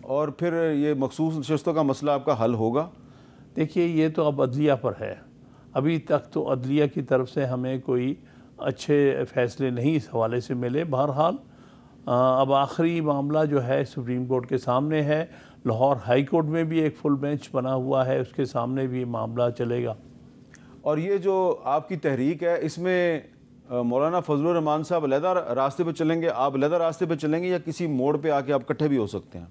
और फिर ये मखसूस नशस्तों का मसला आपका हल होगा? देखिए, ये तो अब अदलिया पर है। अभी तक तो अदलिया की तरफ से हमें कोई अच्छे फ़ैसले नहीं इस हवाले से मिले। बहरहाल अब आखिरी मामला जो है सुप्रीम कोर्ट के सामने है। लाहौर हाई कोर्ट में भी एक फुल बेंच बना हुआ है, उसके सामने भी मामला चलेगा। और ये जो आपकी तहरीक है इसमें मौलाना फजलुर रहमान साहब अलहदा रास्ते पे चलेंगे, आप अलहदा रास्ते पे चलेंगे या किसी मोड़ पे आके आप इकट्ठे भी हो सकते हैं?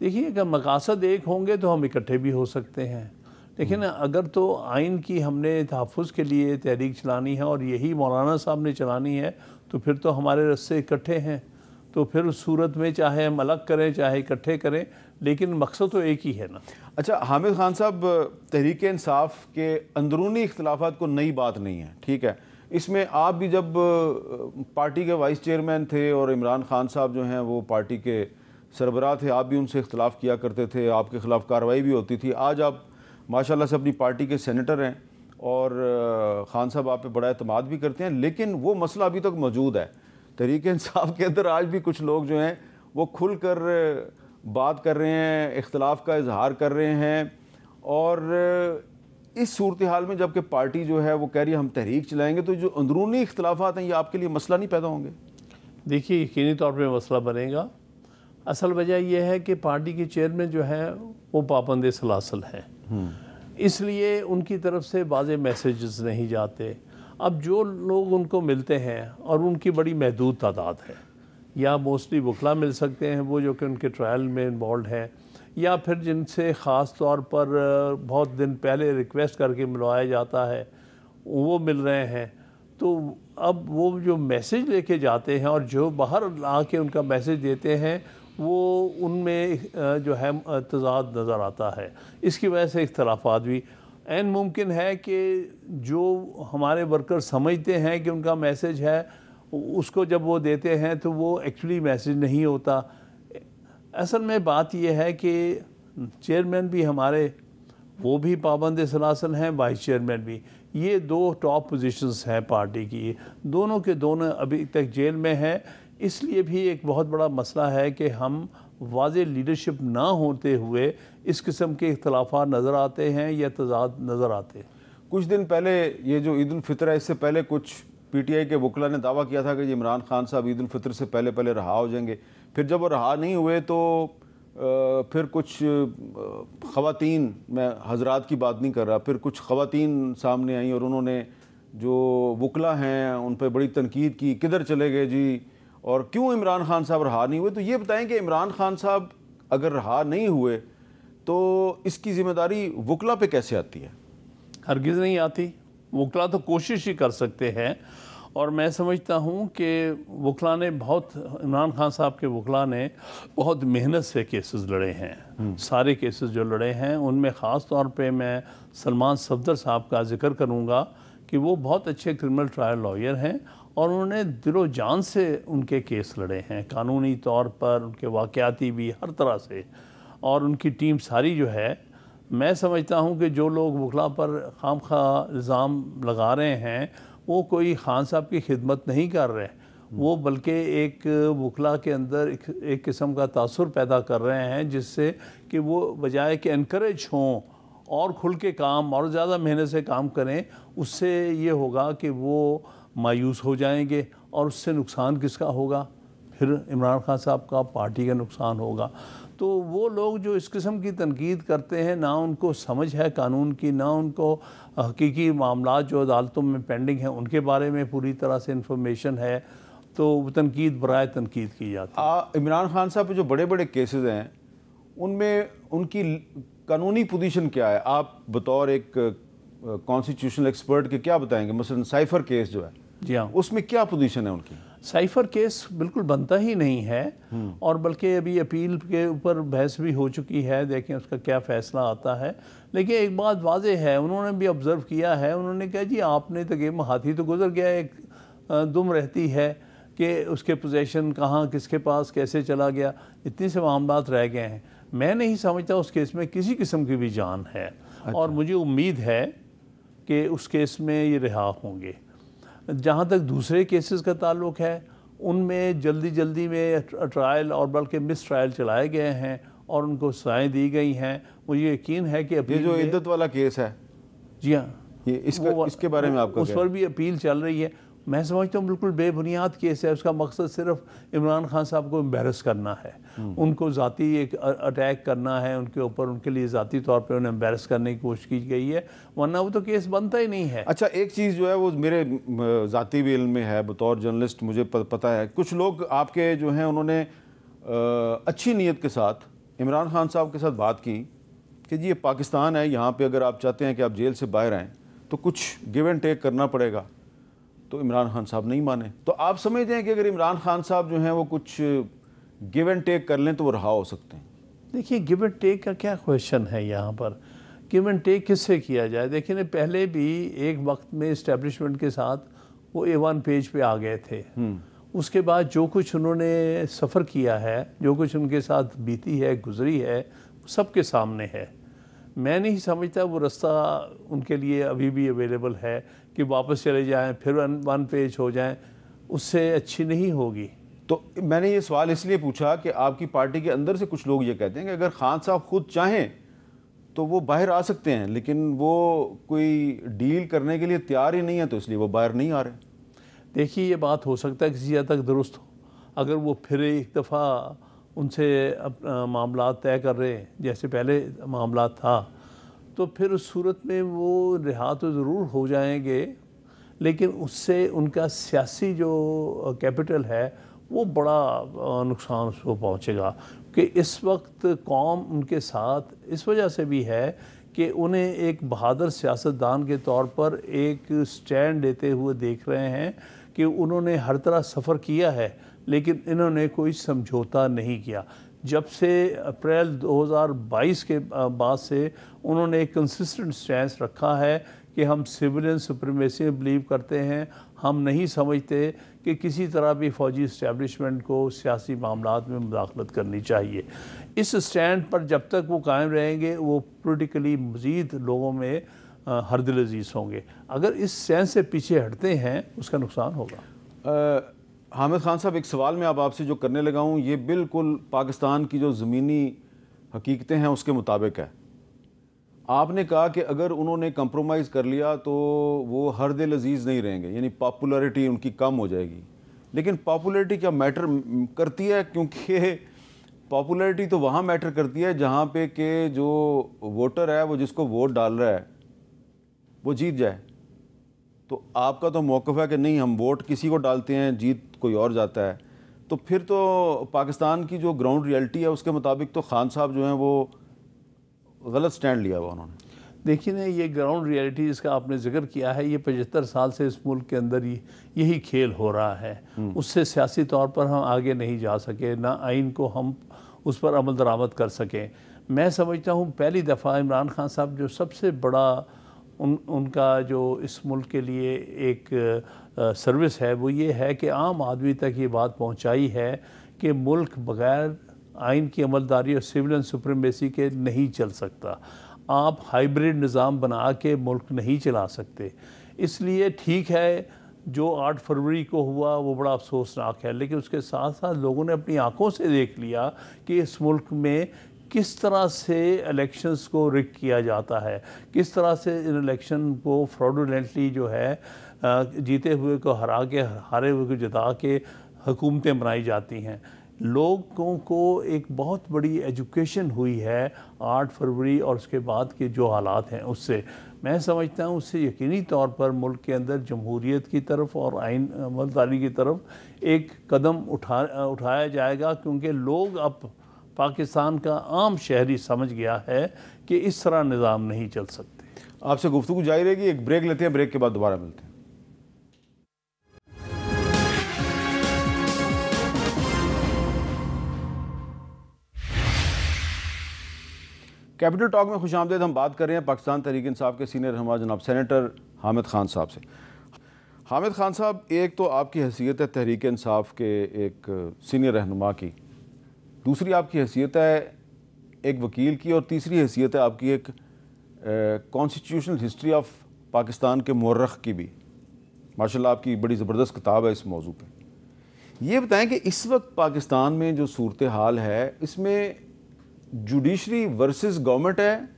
देखिए, अगर मकासद एक होंगे तो हम इकट्ठे भी हो सकते हैं, लेकिन अगर तो आइन की हमने तहफ़्फ़ुज़ के लिए तहरीक चलानी है और यही मौलाना साहब ने चलानी है, तो फिर तो हमारे रस्ते इकट्ठे हैं। तो फिर उस सूरत में चाहे हम अलग करें चाहे इकट्ठे करें, लेकिन मकसद तो एक ही है ना। अच्छा, हामिद खान साहब, तहरीक इंसाफ के अंदरूनी इख्तलाफात को नई बात नहीं है, ठीक है। इसमें आप भी जब पार्टी के वाइस चेयरमैन थे और इमरान खान साहब जो हैं वो पार्टी के सरबराह थे, आप भी उनसे इख्तलाफ किया करते थे, आपके ख़िलाफ़ कार्रवाई भी होती थी। आज आप माशाल्लाह से अपनी पार्टी के सेनेटर हैं और खान साहब आप पे बड़ा एतमाद भी करते हैं, लेकिन वो मसला अभी तक मौजूद है। तहरीक इंसाफ के अंदर आज भी कुछ लोग जो हैं वो खुल कर बात कर रहे हैं, इख्तलाफ का इजहार कर रहे हैं, और इस सूरत हाल में जबकि पार्टी जो है वो कह रही है हम तहरीक चलाएंगे, तो जो अंदरूनी इख्तलाफात हैं ये आपके लिए मसला नहीं पैदा होंगे? देखिए, यकीनी तौर पे मसला बनेगा। असल वजह यह है कि पार्टी के चेयरमैन जो है वो पाबंद सलासल हैं, इसलिए उनकी तरफ से वाज़े मैसेजेस नहीं जाते। अब जो लोग उनको मिलते हैं और उनकी बड़ी महदूद तादाद है, या मोस्टली वकला मिल सकते हैं वो जो कि उनके ट्रायल में इन्वॉल्व हैं, या फिर जिनसे ख़ास तौर पर बहुत दिन पहले रिक्वेस्ट करके मिलवाया जाता है वो मिल रहे हैं। तो अब वो जो मैसेज लेके जाते हैं और जो बाहर आके उनका मैसेज देते हैं वो उनमें जो है तज़ाद नज़र आता है। इसकी वजह से इख्तलाफात भी ऐन मुमकिन है कि जो हमारे वर्कर समझते हैं कि उनका मैसेज है, उसको जब वो देते हैं तो वो एक्चुअली मैसेज नहीं होता। असल में बात यह है कि चेयरमैन भी हमारे वो भी पाबंद सलासल हैं, वाइस चेयरमैन भी। ये दो टॉप पोजीशंस हैं पार्टी की, दोनों के दोनों अभी तक जेल में हैं। इसलिए भी एक बहुत बड़ा मसला है कि हम वाज़े लीडरशिप ना होते हुए इस किस्म के इख्तलाफात नज़र आते हैं या तज़ाद नज़र आते हैं। कुछ दिन पहले ये जो ईद उल फितर है, इससे पहले कुछ PTI के वकला ने दावा किया था कि इमरान खान साहब ईद उल फितर से पहले रहा हो जाएंगे। फिर जब वो रहा नहीं हुए तो फिर कुछ ख़वातीन, मैं हजरात की बात नहीं कर रहा, फिर कुछ ख़वातीन सामने आई और उन्होंने जो वकला हैं उन पर बड़ी तनकीद की, किधर चले गए जी और क्यों इमरान खान साहब रहा नहीं हुए। तो ये बताएं कि इमरान खान साहब अगर रहा नहीं हुए तो इसकी ज़िम्मेदारी वकला पे कैसे आती है? हरगिज़ नहीं आती। वकला तो कोशिश ही कर सकते हैं, और मैं समझता हूँ कि वकला ने बहुत, इमरान खान साहब के वकला ने बहुत मेहनत से केसेस लड़े हैं। सारे केसेस जो लड़े हैं उनमें ख़ास तौर पे मैं सलमान सफदर साहब का जिक्र करूँगा कि वो बहुत अच्छे क्रिमिनल ट्रायल लॉयर हैं और उन्होंने दिलो जान से उनके केस लड़े हैं, कानूनी तौर पर, उनके वाक़याती भी, हर तरह से। और उनकी टीम सारी जो है, मैं समझता हूँ कि जो लोग वकला पर खामखा इल्ज़ाम लगा रहे हैं वो कोई खान साहब की खिदमत नहीं कर रहे, वो बल्कि एक वकला के अंदर एक किस्म का तासुर पैदा कर रहे हैं, जिससे कि वो बजाय कि इनकरेज हों और खुल के काम और ज़्यादा मेहनत से काम करें, उससे ये होगा कि वो मायूस हो जाएंगे। और उससे नुकसान किसका होगा? फिर इमरान खान साहब का, पार्टी का नुकसान होगा। तो वो लोग जो इस किस्म की तनकीद करते हैं, ना उनको समझ है कानून की, ना उनको हकीकी मामला जो अदालतों में पेंडिंग हैं उनके बारे में पूरी तरह से इंफॉर्मेशन है, तो तनकीद बराए तनकीद की जाती है। इमरान खान साहब पे जो बड़े बड़े केसेस हैं उनमें उनकी कानूनी पोजीशन क्या है? आप बतौर एक कॉन्स्टिट्यूशनल एक्सपर्ट के क्या बताएंगे? मसलन साइफर केस जो है, जी हाँ, उसमें क्या पोजीशन है उनकी? साइफर केस बिल्कुल बनता ही नहीं है, और बल्कि अभी अपील के ऊपर बहस भी हो चुकी है, देखें उसका क्या फ़ैसला आता है। लेकिन एक बात वाज़ेह है, उन्होंने भी ऑब्ज़र्व किया है, उन्होंने कहा जी आपने तो गेम हाथी तो गुजर गया, एक दुम रहती है कि उसके पोजीशन कहाँ, किसके पास, कैसे चला गया, इतने से मामलात रह गए हैं। मैं नहीं समझता उस केस में किसी किस्म की भी जान है। अच्छा। और मुझे उम्मीद है कि उस केस में ये रिहा होंगे। जहाँ तक दूसरे केसेस का ताल्लुक है, उनमें जल्दी में ट्रायल और बल्कि मिस ट्रायल चलाए गए हैं और उनको सजाएं दी गई हैं। मुझे यकीन है कि ये जो इद्दत वाला केस है, जी हाँ, ये इसके बारे में आपका उस पर भी अपील चल रही है। मैं समझता हूँ बिल्कुल बेबुनियाद केस है। उसका मकसद सिर्फ इमरान खान साहब को एम्बेरस करना है, उनको ज़ाती एक अटैक करना है उनके ऊपर, उनके लिए ज़ाती तौर पर उन्हें एम्बेरस करने की कोशिश की गई है, वरना वो तो केस बनता ही नहीं है। अच्छा, एक चीज़ जो है वो मेरे ज़ाती भी इल्म में है, बतौर जर्नलिस्ट मुझे पता है, कुछ लोग आपके जो हैं उन्होंने अच्छी नीयत के साथ इमरान खान साहब के साथ बात की कि जी ये पाकिस्तान है, यहाँ पे अगर आप चाहते हैं कि आप जेल से बाहर आएँ तो कुछ गिव एंड टेक करना पड़ेगा। तो इमरान खान साहब नहीं माने। तो आप समझते हैं कि अगर इमरान खान साहब जो हैं वो कुछ गिव एंड टेक कर लें तो वो रहा हो सकते हैं? देखिए, गिव एंड टेक का क्या क्वेश्चन है यहाँ पर? गिव एंड टेक किससे किया जाए? देखिए, पहले भी एक वक्त में इस्टेब्लिशमेंट के साथ वो A1 पेज पे आ गए थे। उसके बाद जो कुछ उन्होंने सफ़र किया है, जो कुछ उनके साथ बीती है, गुजरी है, सबके सामने है। मैं नहीं समझता वो रास्ता उनके लिए अभी भी अवेलेबल है कि वापस चले जाएं फिर 1 पेज हो जाएं, उससे अच्छी नहीं होगी। तो मैंने ये सवाल इसलिए पूछा कि आपकी पार्टी के अंदर से कुछ लोग ये कहते हैं कि अगर खान साहब खुद चाहें तो वो बाहर आ सकते हैं, लेकिन वो कोई डील करने के लिए तैयार ही नहीं है, तो इसलिए वो बाहर नहीं आ रहे। देखिए, ये बात हो सकता है किसी हद तक दुरुस्त हो, अगर वो फिर एक दफ़ा उनसे मामला तय कर रहे जैसे पहले मामला था, तो फिर उस सूरत में वो रिहा तो ज़रूर हो जाएंगे, लेकिन उससे उनका सियासी जो कैपिटल है वो बड़ा नुकसान उसको पहुंचेगा। कि इस वक्त कौम उनके साथ इस वजह से भी है कि उन्हें एक बहादुर सियासतदान के तौर पर एक स्टैंड लेते हुए देख रहे हैं कि उन्होंने हर तरह सफ़र किया है, लेकिन इन्होंने कोई समझौता नहीं किया। जब से अप्रैल 2022 के बाद से उन्होंने एक कंसिस्टेंट स्टैंस रखा है कि हम सिविलियन सुप्रीमेसी में बिलीव करते हैं, हम नहीं समझते कि किसी तरह भी फ़ौजी इस्टेब्लिशमेंट को सियासी मामलात में मुदाखलत करनी चाहिए। इस स्टैंड पर जब तक वो कायम रहेंगे, वो पोलिटिकली मज़ीद लोगों में हर दिल अजीज़ होंगे। अगर इस स्टैंड से पीछे हटते हैं, उसका नुकसान होगा। हामिद खान साहब, एक सवाल मैं आपसे जो करने लगा हूँ, ये बिल्कुल पाकिस्तान की जो ज़मीनी हकीकतें हैं उसके मुताबिक है। आपने कहा कि अगर उन्होंने कंप्रोमाइज़ कर लिया तो वो हर दिल अजीज़ नहीं रहेंगे, यानी पॉपुलैरिटी उनकी कम हो जाएगी। लेकिन पॉपुलैरिटी क्या मैटर करती है? क्योंकि पॉपुलैरिटी तो वहाँ मैटर करती है जहाँ पे कि जो वोटर है, वो जिसको वोट डाल रहा है, वो जीत जाए। तो आपका तो मौक़िफ़ है कि नहीं, हम वोट किसी को डालते हैं, जीत कोई और जाता है। तो फिर तो पाकिस्तान की जो ग्राउंड रियलिटी है उसके मुताबिक तो खान साहब जो हैं वो गलत स्टैंड लिया हुआ उन्होंने। देखिए ना, ये ग्राउंड रियलिटी जिसका आपने जिक्र किया है, ये 75 साल से इस मुल्क के अंदर यही खेल हो रहा है। उससे सियासी तौर पर हम आगे नहीं जा सके, ना आइन को हम उस पर अमल दरामद कर सकें। मैं समझता हूँ पहली दफ़ा इमरान खान साहब जो सबसे बड़ा उनका जो इस मुल्क के लिए एक सर्विस है वो ये है कि आम आदमी तक ये बात पहुंचाई है कि मुल्क बग़ैर आइन की अमलदारी और सिविल एंड सुप्रीमेसी के नहीं चल सकता। आप हाइब्रिड निज़ाम बना के मुल्क नहीं चला सकते। इसलिए ठीक है जो 8 फरवरी को हुआ वो बड़ा अफसोसनाक है, लेकिन उसके साथ साथ लोगों ने अपनी आंखों से देख लिया कि इस मुल्क में किस तरह से इलेक्शंस को रिग किया जाता है, किस तरह से इन इलेक्शन को फ्रॉडुलेंटली जो है जीते हुए को हरा के हारे हुए को जिता के हुकूमतें बनाई जाती हैं। लोगों को एक बहुत बड़ी एजुकेशन हुई है 8 फरवरी और उसके बाद के जो हालात हैं उससे। मैं समझता हूँ उससे यकीनी तौर पर मुल्क के अंदर जमहूरियत की तरफ और आइन अमलदारी की तरफ एक कदम उठाया जाएगा, क्योंकि लोग अब पाकिस्तान का आम शहरी समझ गया है कि इस तरह निज़ाम नहीं चल सकते। आपसे गुफ्तगू जारी रहेगी, एक ब्रेक लेते हैं, ब्रेक के बाद दोबारा मिलते हैं। कैपिटल टॉक में खुशामदीद। हम बात कर रहे हैं पाकिस्तान तहरीक इंसाफ के सीनियर रहनुमा जनाब सेनेटर हामिद खान साहब से। हामिद खान साहब, एक तो आपकी हैसियत है तहरीक इंसाफ के एक सीनियर रहनुमा की, दूसरी आपकी हैसियत है एक वकील की, और तीसरी हैसियत है आपकी एक कॉन्स्टिट्यूशनल हिस्ट्री ऑफ पाकिस्तान के मुअर्रख की भी। माशाल्लाह आपकी बड़ी ज़बरदस्त किताब है इस मौजू पे। ये बताएं कि इस वक्त पाकिस्तान में जो सूरत हाल है इसमें जुडिशरी वर्सेस गवर्नमेंट है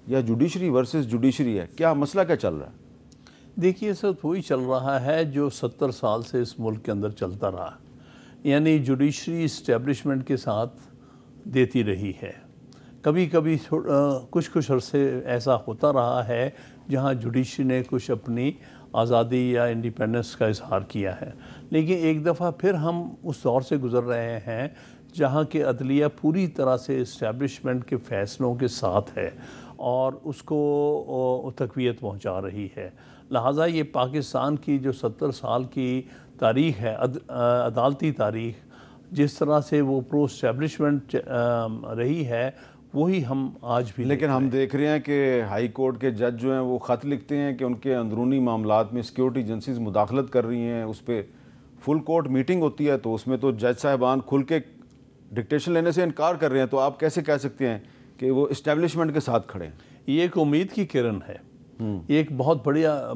या जुडिशरी वर्सेस जुडिशरी है, क्या मसला क्या चल रहा है? देखिए सर, वही चल रहा है जो 70 साल से इस मुल्क के अंदर चलता रहा, यानी जुडिशरी इस्टेब्लिशमेंट के साथ देती रही है। कभी कभी कुछ अरसे ऐसा होता रहा है जहां जुडिशरी ने कुछ अपनी आज़ादी या इंडिपेंडेंस का इजहार किया है, लेकिन एक दफ़ा फिर हम उस दौर से गुज़र रहे हैं जहाँ के अदलिया पूरी तरह से इस्टेब्लिशमेंट के फ़ैसलों के साथ है और उसको तक़वियत पहुँचा रही है। लिहाजा ये पाकिस्तान की जो 70 साल की तारीख़ है, अदालती तारीख़, जिस तरह से वो प्रो इस्टेब्लिशमेंट रही है वही हम आज भी। लेकिन हम देख रहे हैं कि हाई कोर्ट के जज जो हैं वो ख़त लिखते हैं कि उनके अंदरूनी मामलात में सिक्योरिटी एजेंसीज मुदाखलत कर रही हैं। उस पर फुल कोर्ट मीटिंग होती है तो उसमें तो जज साहिबान खुल के डिक्टेशन लेने से इनकार कर रहे हैं, तो आप कैसे कह सकते हैं कि वो इस्टेब्लिशमेंट के साथ खड़े हैं? ये एक उम्मीद की किरण है, ये एक बहुत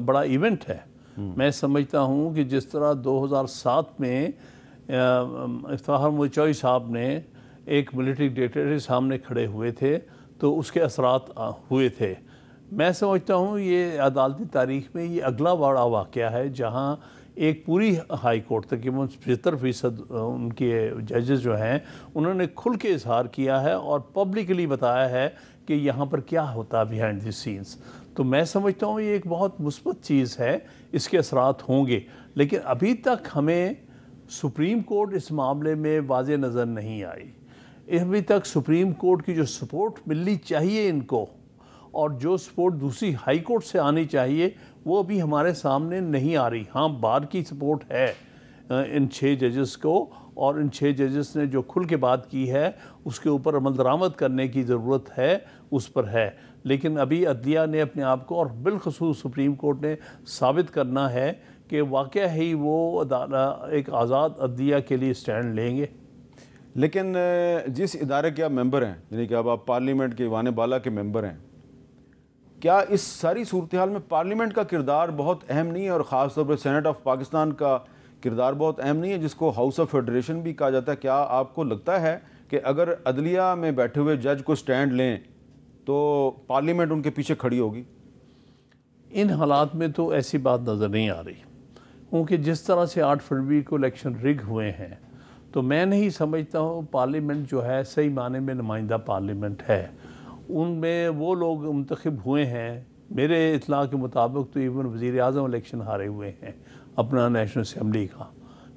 बड़ा इवेंट है। मैं समझता हूँ कि जिस तरह 2007 में इफ्तिखार मुल्क साहब ने एक मिलिट्री डिक्टेटर सामने खड़े हुए थे तो उसके असरात हुए थे। मैं समझता हूँ ये अदालती तारीख़ में ये अगला बड़ा वाक़या है जहाँ एक पूरी हाई कोर्ट तकरीबन 75% उनके जजेस जो हैं उन्होंने खुल के इजहार किया है और पब्लिकली बताया है कि यहाँ पर क्या होता है बिहाइंड द सीन्स। तो मैं समझता हूँ ये एक बहुत मुस्बत चीज़ है, इसके असरात होंगे, लेकिन अभी तक हमें सुप्रीम कोर्ट इस मामले में वाज़े नज़र नहीं आई। अभी तक सुप्रीम कोर्ट की जो सपोर्ट मिलनी चाहिए इनको और जो सपोर्ट दूसरी हाई कोर्ट से आनी चाहिए वो अभी हमारे सामने नहीं आ रही। हाँ, बार की सपोर्ट है इन 6 जजेस को, और इन 6 जजेस ने जो खुल के बात की है उसके ऊपर अमल दरामद करने की ज़रूरत है, उस पर है। लेकिन अभी अदलिया ने अपने आप को और बिलखसूस सुप्रीम कोर्ट ने साबित करना है कि वाक़या ही वो एक आज़ाद अदलिया के लिए स्टैंड लेंगे। लेकिन जिस इदारे के आप मेंबर हैं, यानी कि अब आप पार्लियामेंट के ईवान बाला के मेंबर हैं, क्या इस सारी सूरत हाल में पार्लियामेंट का किरदार बहुत अहम नहीं है और ख़ास तौर पर सेनेट ऑफ पाकिस्तान का किरदार बहुत अहम नहीं है, जिसको हाउस ऑफ फेडरेशन भी कहा जाता है? क्या आपको लगता है कि अगर अदलिया में बैठे हुए जज को स्टैंड लें तो पार्लियामेंट उनके पीछे खड़ी होगी? इन हालात में तो ऐसी बात नज़र नहीं आ रही, क्योंकि जिस तरह से 8 फरवरी को इलेक्शन रिग हुए हैं तो मैं नहीं समझता हूँ पार्लियामेंट जो है सही माने में नुमाइंदा पार्लियामेंट है। उनमें वो लोग मुंतखब हुए हैं, मेरे इतला के मुताबिक तो इवन वज़ीर आज़म इलेक्शन हारे हुए हैं अपना नेशनल असम्बली का,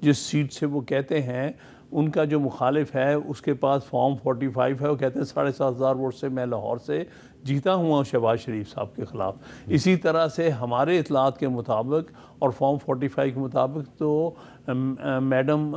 जिस सीट से वो कहते हैं उनका जो मुखालिफ है उसके पास फॉर्म 45 है, वो कहते हैं 7,500 वोट से मैं लाहौर से जीता हुआ शहबाज शरीफ साहब के ख़िलाफ़। इसी तरह से हमारे इतलात के मुताबिक और फॉर्म 45 के मुताबिक तो मैडम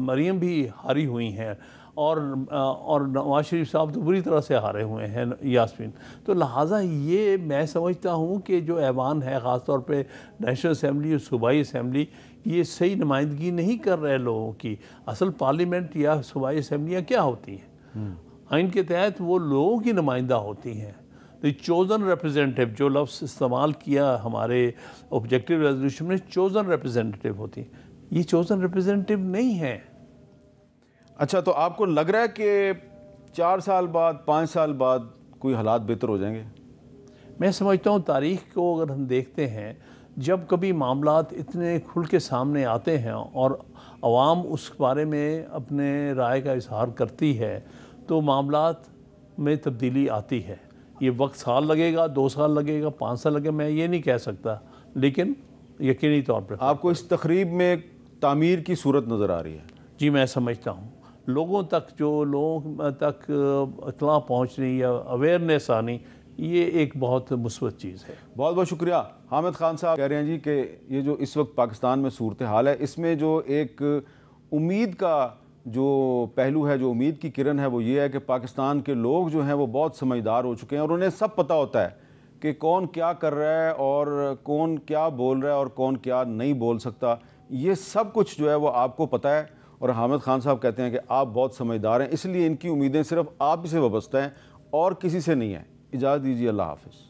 मरीम भी हारी हुई हैं और नवाज शरीफ साहब तो बुरी तरह से हारे हुए हैं यास्मीन। तो लिहाजा ये मैं समझता हूँ कि जो ऐवान है ख़ास तौर पे नेशनल असम्बली और सूबाई असम्बली, ये सही नुमाइंदगी नहीं कर रहे लोगों की। असल पार्लियामेंट या सूबाई असम्बलियाँ क्या होती हैं? आइन के तहत वो लोगों की नुमाइंदा होती हैं। तो चोज़न रिप्रेजेंटेटिव, जो लफ्ज़ इस्तेमाल किया हमारे ऑब्जेक्टिव रेजोल्यूशन में, चोज़न रिप्रेजेंटेटिव होती, ये चोज़न रिप्रेजेंटेटिव नहीं है। अच्छा, तो आपको लग रहा है कि 4 साल बाद 5 साल बाद कोई हालात बेहतर हो जाएंगे? मैं समझता हूँ तारीख़ को अगर हम देखते हैं, जब कभी मामलात इतने खुल के सामने आते हैं और आवाम उस बारे में अपने राय का इजहार करती है तो मामलात में तब्दीली आती है। ये वक्त साल लगेगा, 2 साल लगेगा, 5 साल लगेगा, मैं ये नहीं कह सकता, लेकिन यकीनी तौर पर आपको इस तकरीब में तामीर की सूरत नज़र आ रही है? जी, मैं समझता हूँ लोगों तक, जो लोगों तक इत्तला पहुँचनी या अवेयरनेस आनी, ये एक बहुत मुस्बत चीज़ है। बहुत बहुत शुक्रिया। हामिद खान साहब कह रहे हैं जी कि ये जो इस वक्त पाकिस्तान में सूरत हाल है, इसमें जो एक उम्मीद का जो पहलू है, जो उम्मीद की किरण है, वो ये है कि पाकिस्तान के लोग जो हैं वो बहुत समझदार हो चुके हैं और उन्हें सब पता होता है कि कौन क्या कर रहा है और कौन क्या बोल रहा है और कौन क्या नहीं बोल सकता। ये सब कुछ जो है वो आपको पता है। और हामिद खान साहब कहते हैं कि आप बहुत समझदार हैं, इसलिए इनकी उम्मीदें सिर्फ आप ही से वाबस्ता हैं और किसी से नहीं है। इजाज़त दीजिए, अल्लाह हाफ़िज़।